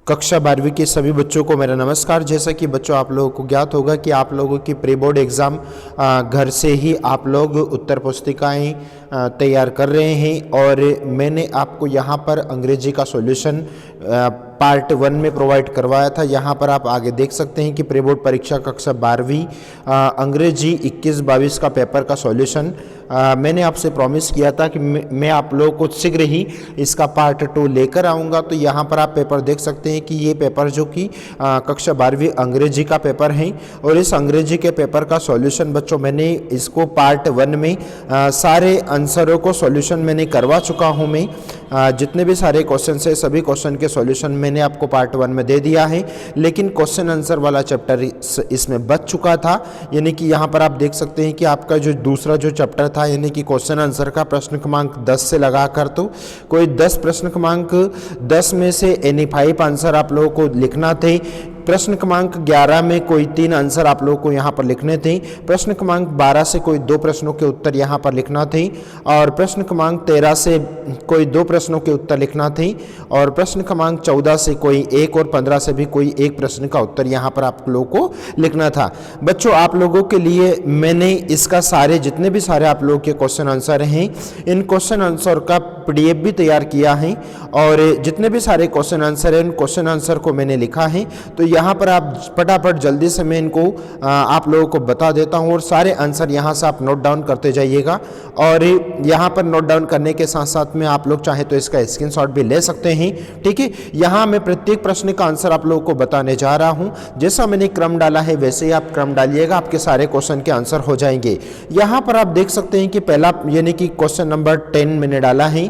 कक्षा 12वीं के सभी बच्चों को मेरा नमस्कार। जैसा कि बच्चों आप लोगों को ज्ञात होगा कि आप लोगों की प्री बोर्ड एग्ज़ाम घर से ही आप लोग उत्तर पुस्तिकाएं तैयार कर रहे हैं और मैंने आपको यहाँ पर अंग्रेजी का सॉल्यूशन पार्ट 1 में प्रोवाइड करवाया था। यहाँ पर आप आगे देख सकते हैं कि प्री बोर्ड परीक्षा कक्षा 12वीं अंग्रेजी 21-22 का पेपर का सॉल्यूशन मैंने आपसे प्रॉमिस किया था कि मैं आप लोगों को शीघ्र ही इसका पार्ट 2 लेकर आऊँगा। तो यहाँ पर आप पेपर देख सकते हैं कि ये पेपर जो कि कक्षा 12वीं अंग्रेजी का पेपर है और इस अंग्रेजी के पेपर का सॉल्यूशन बच्चों मैंने इसको पार्ट 1 में सारे आंसरों को सॉल्यूशन मैंने करवा चुका हूँ। मैं जितने भी सारे क्वेश्चन है सभी क्वेश्चन के सॉल्यूशन मैंने आपको पार्ट 1 में दे दिया है, लेकिन क्वेश्चन आंसर वाला चैप्टर इसमें बच चुका था। यानी कि यहाँ पर आप देख सकते हैं कि आपका जो दूसरा जो चैप्टर था यानी कि क्वेश्चन आंसर का प्रश्न क्रमांक 10 से लगाकर तो कोई 10 प्रश्न क्रमांक 10 में से एनी 5 आंसर आप लोगों को लिखना थे। प्रश्न क्रमांक 11 में कोई 3 आंसर आप लोगों को यहाँ पर लिखने थे। प्रश्न क्रमांक 12 से कोई 2 प्रश्नों के उत्तर यहाँ पर लिखना थे और प्रश्न क्रमांक 13 से कोई 2 प्रश्नों के उत्तर लिखना थे और प्रश्न क्रमांक 14 से कोई 1 और 15 से भी कोई 1 प्रश्न का उत्तर यहाँ पर आप लोगों को लिखना था। बच्चों आप लोगों के लिए मैंने इसका सारे जितने भी सारे आप लोगों के क्वेश्चन आंसर हैं इन क्वेश्चन आंसर का PDF भी तैयार किया है और जितने भी सारे क्वेश्चन आंसर हैं उन क्वेश्चन आंसर को मैंने लिखा है। तो यहाँ पर आप फटाफट जल्दी से मैं इनको आप लोगों को बता देता हूँ और सारे आंसर यहाँ से आप नोट डाउन करते जाइएगा और यहाँ पर नोट डाउन करने के साथ साथ में आप लोग चाहे तो इसका स्क्रीनशॉट भी ले सकते हैं। ठीक है, यहाँ मैं प्रत्येक प्रश्न का आंसर आप लोगों को बताने जा रहा हूँ। जैसा मैंने क्रम डाला है वैसे ही आप क्रम डालिएगा, आपके सारे क्वेश्चन के आंसर हो जाएंगे। यहाँ पर आप देख सकते हैं कि पहला यानी कि क्वेश्चन नंबर 10 मैंने डाला है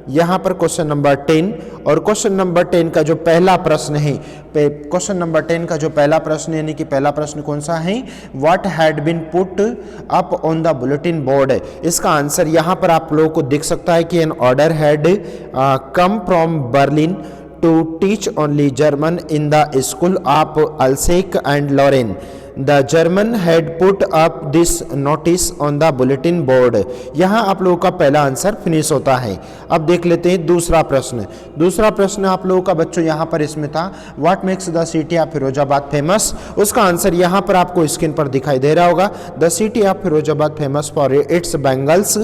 यहाँ पर क्वेश्चन नंबर 10 और क्वेश्चन नंबर 10 का जो पहला प्रश्न है क्वेश्चन नंबर 10 का जो पहला प्रश्न यानी कि पहला प्रश्न कौन सा है, what had been put up on the bulletin board. इसका आंसर यहाँ पर आप लोगों को दिख सकता है कि an order had come from Berlin to teach only German in the school of Alsace and Lorraine. The German had put up this notice on the bulletin board. यहाँ आप लोगों का पहला आंसर फिनिश होता है। अब देख लेते हैं दूसरा प्रश्न। दूसरा प्रश्न आप लोगों का बच्चों यहाँ पर इसमें था, what makes the city of Firozabad famous. उसका आंसर यहाँ पर आपको स्क्रीन पर दिखाई दे रहा होगा। The city of Firozabad famous for its bangles,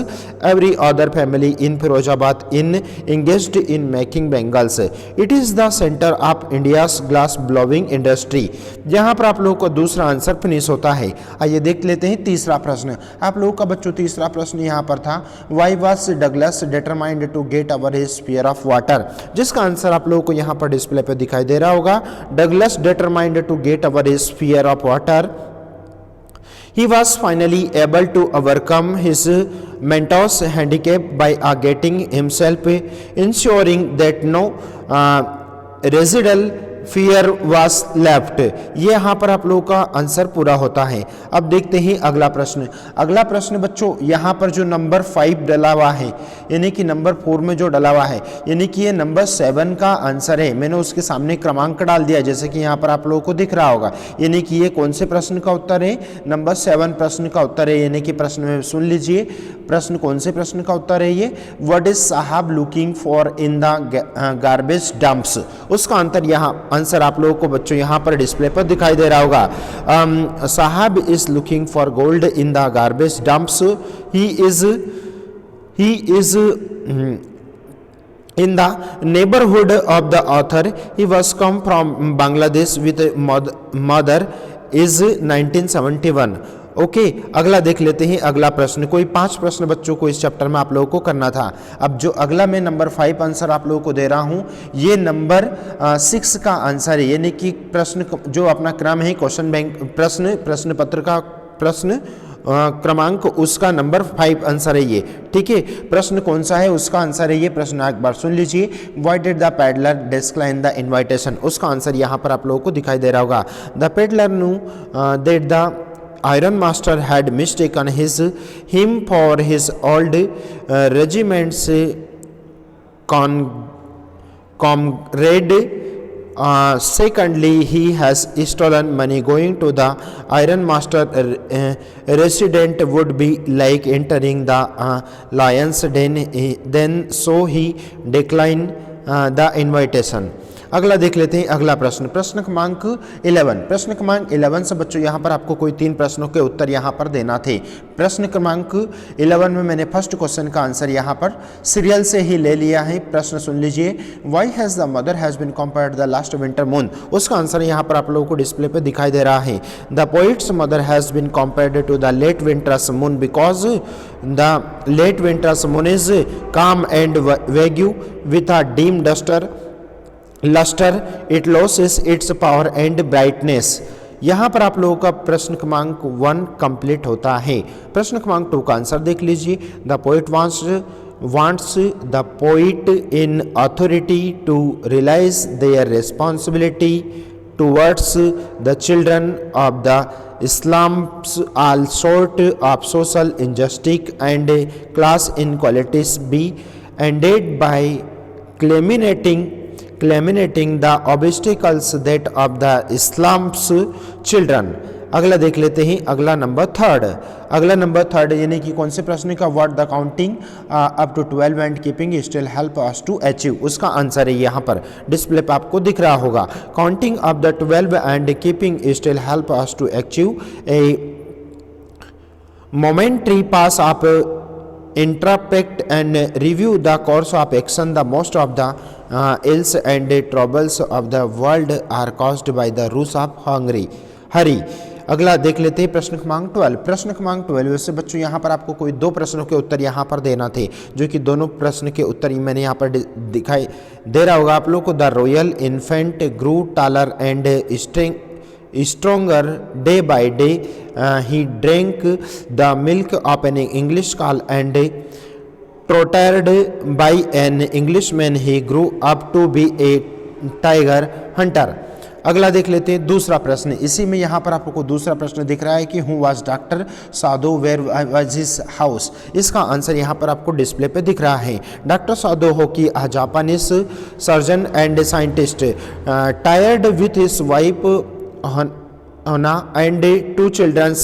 every other family in Firozabad in engaged in making bangles, it is the centre of India's glass blowing industry. यहाँ पर आप लोगों को दूसरा आंसर फिनिश होता है। आइए देख लेते हैं तीसरा प्रश्न। आप लोगों का बच्चों तीसरा प्रश्न यहाँ पर था, why was Douglas determined to get over his fear of water. जिसका आंसर आप लोगों को यहाँ पर डिस्प्ले पे दिखाई दे रहा होगा। Douglas determined to get over his fear of water, he was finally able to overcome his mentor's handicap by getting himself ensuring that no residual fear was left. ये यहाँ पर आप लोगों का आंसर पूरा होता है। अब देखते हैं अगला प्रश्न। अगला प्रश्न बच्चों यहाँ पर जो नंबर 5 डला हुआ है यानी कि नंबर 4 में जो डला हुआ है यानी कि ये नंबर 7 का आंसर है। मैंने उसके सामने क्रमांक डाल दिया जैसे कि यहाँ पर आप लोगों को दिख रहा होगा। यानी कि ये कौन से प्रश्न का उत्तर है, नंबर 7 प्रश्न का उत्तर है। यानी कि प्रश्न में सुन लीजिए प्रश्न कौन से प्रश्न का उत्तर है ये, व्हाट इज साहब looking for in the garbage dumps. उसका आंसर आप लोगों को बच्चों यहाँ पर डिस्प्ले पर दिखाई दे रहा होगा। साहब is looking for gold in the garbage dumps, he is in the neighborhood of the author, he was come from Bangladesh with mother is 1971। Okay, अगला देख लेते हैं अगला प्रश्न। कोई 5 प्रश्न बच्चों को इस चैप्टर में आप लोगों को करना था। अब जो अगला मैं नंबर 5 आंसर आप लोगों को दे रहा हूं ये नंबर 6 का आंसर है। यानी कि प्रश्न जो अपना क्रम है क्वेश्चन बैंक प्रश्न पत्र का प्रश्न क्रमांक उसका नंबर 5 आंसर है ये। ठीक है, प्रश्न कौन सा है उसका आंसर है ये प्रश्न एक बार सुन लीजिए। Why did the peddler decline the invitation. उसका आंसर यहाँ पर आप लोगों को दिखाई दे रहा होगा। The peddler know that the Iron Master had mistaken him for his old regiment's comrade. Secondly, he has stolen money. Going to the Iron Master resident would be like entering the lion's den. Then so he declined the invitation. अगला देख लेते हैं अगला प्रश्न, प्रश्न क्रमांक 11। प्रश्न क्रमांक 11 से बच्चों यहाँ पर आपको कोई 3 प्रश्नों के उत्तर यहाँ पर देना थे। प्रश्न क्रमांक 11 में मैंने फर्स्ट क्वेश्चन का आंसर यहाँ पर सीरियल से ही ले लिया है। प्रश्न सुन लीजिए, why has the mother has been compared the last winter moon. उसका आंसर यहाँ पर आप लोगों को डिस्प्ले पे दिखाई दे रहा है। The poet's mother has been compared to the late winter's moon because the late winter's moon is calm and vague with a dim luster it loses its power and brightness। यहाँ पर आप लोगों का प्रश्न क्रमांक 1 कंप्लीट होता है। प्रश्न क्रमांक 2 का आंसर देख लीजिए, the poet wants the poet in authority to realize their responsibility towards the children of the Islam's all sort of social injustice and class inequalities be ended by eliminating the obstacles that of the Islam's children। अगला देख लेते हैं अगला number 3। अगला number 3 यानी कि कौन से प्रश्न का, what the counting up to 12 and keeping still help us to achieve. उसका आंसर है यहाँ पर डिस्प्ले पे आपको दिख रहा होगा, counting up the 12 and keeping still help us to achieve a momentary pause of interpret and review the course of action the most of the ills and troubles of the world are caused by the ruse of hurry। अगला देख लेते हैं प्रश्न क्रमांक 12। प्रश्न क्रमांक 12 से बच्चों यहाँ पर आपको कोई 2 प्रश्नों के उत्तर यहाँ पर देना थे, जो कि दोनों प्रश्न के उत्तर मैंने यहाँ पर दिखाई दे रहा होगा आप लोग को। The royal infant grew taller and stronger day by day he drank the milk of an English cow and tortured by an Englishman he grew up to be a tiger hunter। अगला देख लेते हैं दूसरा प्रश्न। इसी में यहाँ पर आपको दूसरा प्रश्न दिख रहा है कि who was doctor Sadao, where was his house. इसका आंसर यहाँ पर आपको डिस्प्ले पे दिख रहा है। डॉक्टर साधो हो की a Japanese surgeon and scientist tired with his wife Anna and 2 children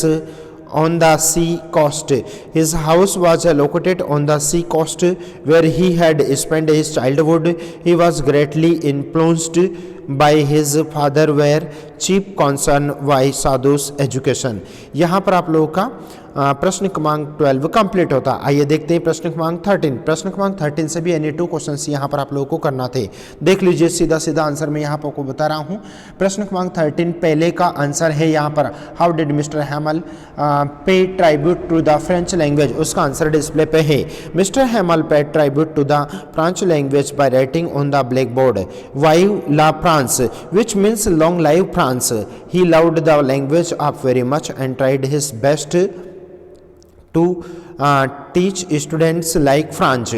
on the sea coast। His house was located on the sea coast where he had spent his childhood। He was greatly influenced by his father were chief concern by Sadhu's education। यहाँ पर आप लोगों का प्रश्न क्रमांक 12 complete होता। आइए देखते हैं प्रश्न क्रमांक 13। प्रश्न क्रमांक 13 से भी एनी 2 क्वेश्चंस यहाँ पर आप लोगों को करना थे। देख लीजिए सीधा सीधा आंसर मैं यहाँ पर आपको बता रहा हूँ। प्रश्न क्रमांक 13 पहले का आंसर है यहाँ पर, how did mister Hamel pay tribute to the French language. उसका आंसर डिस्प्ले पे है। Mister Hamel pay tribute to the French language by writing on the blackboard वाइव ला France which means long live France. He loved the language of very much and tried his best to teach students like French.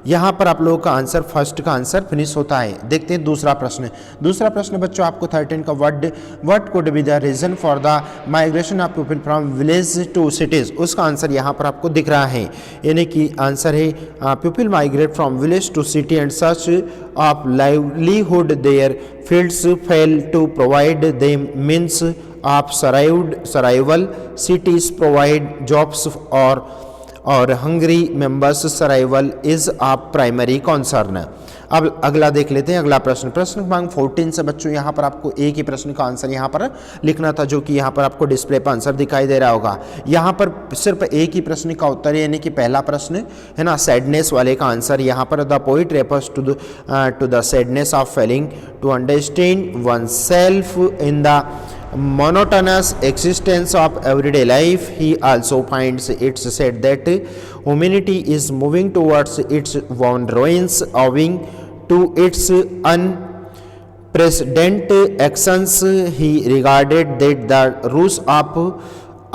यहाँ पर आप लोगों का answer first का answer finish होता है। देखते हैं दूसरा प्रश्न। दूसरा प्रश्न बच्चों आपको 13 का what could be the reason for the migration of people from village to cities. उसका आंसर यहाँ पर आपको दिख रहा है, यानी कि आंसर है people migrate from village to city and such of livelihood their fields fail to provide them means of survival। cities provide jobs or hungry members survival is a primary concern। अब अगला देख लेते हैं अगला प्रश्न। प्रश्न क्रमांक 14 से बच्चों यहाँ पर आपको एक ही प्रश्न का आंसर यहाँ पर लिखना था, जो कि यहाँ पर आपको डिस्प्ले पर आंसर दिखाई दे रहा होगा। यहाँ पर सिर्फ एक ही प्रश्न का उत्तर यानी कि पहला प्रश्न है ना, सैडनेस वाले का आंसर यहाँ पर the poet refers to the sadness of failing to understand oneself in the monotonous existence of everyday life। He also finds it said that humanity is moving towards its own ruins owing to its unprecedented actions। He regarded that the ruse of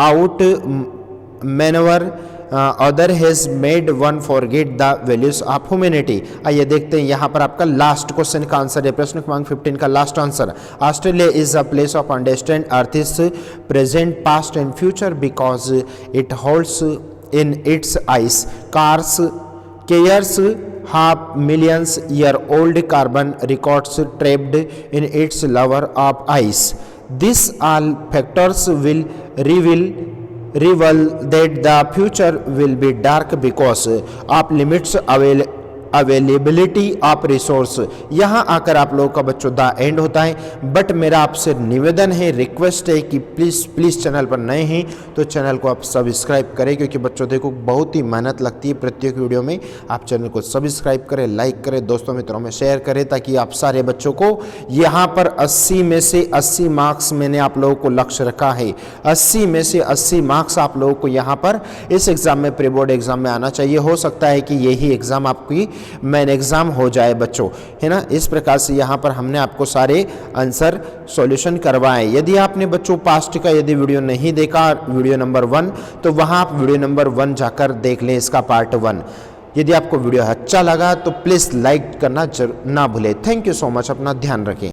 outmaneuver other has made one forget the values of humanity। आइए देखते हैं यहाँ पर आपका last question का answer है। प्रश्न क्रमांक 15 का last answer, Australia is a place of understand earth present past and future because it holds in its ice cars cares half millions year old carbon records trapped in its layer of ice। These all factors will reveal that the future will be dark because of limits availability of resource. यहाँ आकर आप लोगों का बच्चों the end होता है। But मेरा आपसे निवेदन है, रिक्वेस्ट है कि प्लीज़ चैनल पर नए हैं तो चैनल को आप सब्सक्राइब करें, क्योंकि बच्चों देखो बहुत ही मेहनत लगती है प्रत्येक वीडियो में। आप चैनल को सब्सक्राइब करें, लाइक करें, दोस्तों मित्रों में शेयर करें, ताकि आप सारे बच्चों को यहाँ पर 80 में से 80 मार्क्स मैंने आप लोगों को लक्ष्य रखा है। 80 में से 80 मार्क्स आप लोगों को यहाँ पर इस एग्ज़ाम में, प्री बोर्ड एग्ज़ाम में आना चाहिए। हो सकता है कि यही एग्ज़ाम आपकी मेन एग्ज़ाम हो जाए बच्चों, है ना। इस प्रकार से यहाँ पर हमने आपको सारे आंसर सॉल्यूशन करवाए। यदि आपने बच्चों पास्ट का यदि वीडियो नहीं देखा, वीडियो नंबर 1, तो वहाँ आप वीडियो नंबर 1 जाकर देख लें, इसका पार्ट 1। यदि आपको वीडियो अच्छा लगा तो प्लीज़ लाइक करना ना भूलें। थैंक यू सो मच, अपना ध्यान रखें।